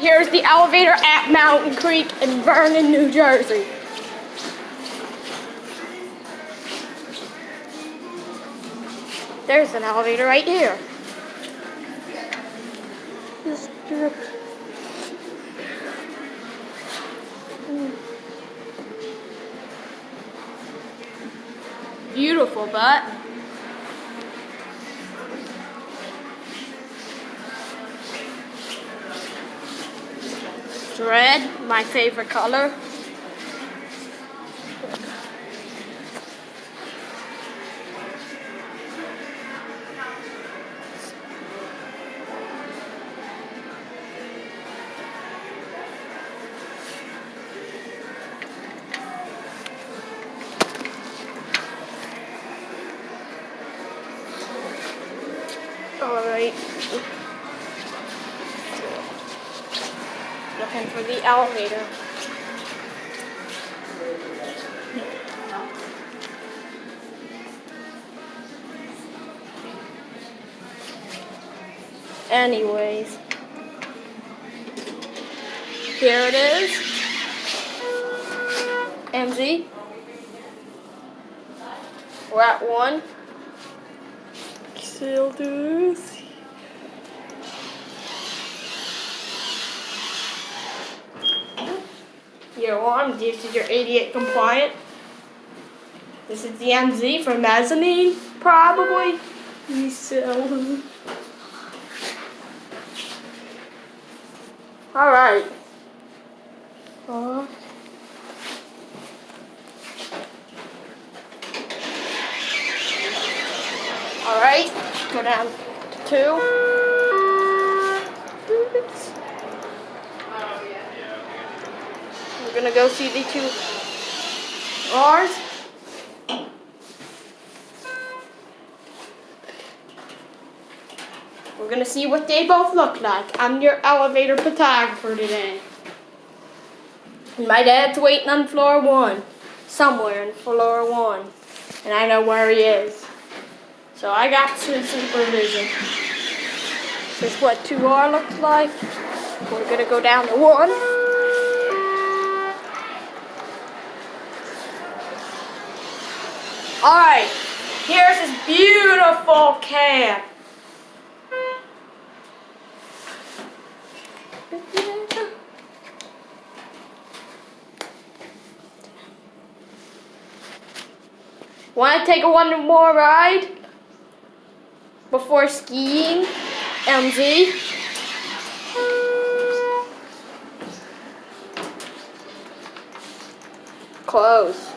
Here's the elevator at Mountain Creek in Vernon, New Jersey. There's an elevator right here. Beautiful, but it's red, my favorite color. Alright. Looking for the elevator. Anyways. Here it is. MZ. We're at 1. Still do this. Year 1, this is your 88 compliant. This is the MZ for mezzanine, probably. You still. Alright. Alright, go down to 2. We're gonna go see the 2 R's. We're gonna see what they both look like. I'm your elevator photographer today. And my dad's waiting on floor 1. Somewhere in floor 1. And I know where he is. So I got some supervision. This is what 2R looks like. We're gonna go down to 1. Alright, here's this beautiful cab. Want to take a one more ride before skiing, MZ? Close.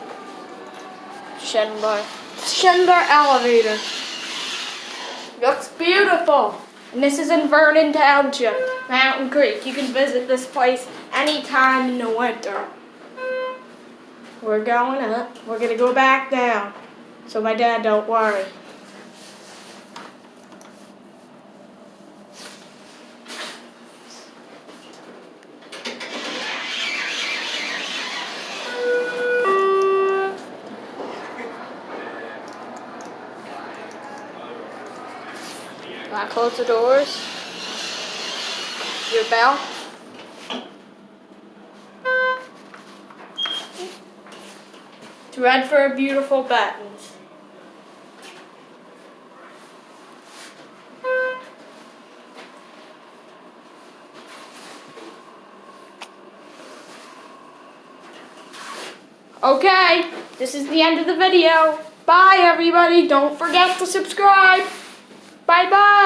Schindler elevator. Looks beautiful. And this is in Vernon Township, Mountain Creek. You can visit this place anytime in the winter. We're going up. We're going to go back down. So my dad don't worry. I close the doors. Your bell. It's red for beautiful buttons. Okay, this is the end of the video. Bye everybody. Don't forget to subscribe. Bye bye.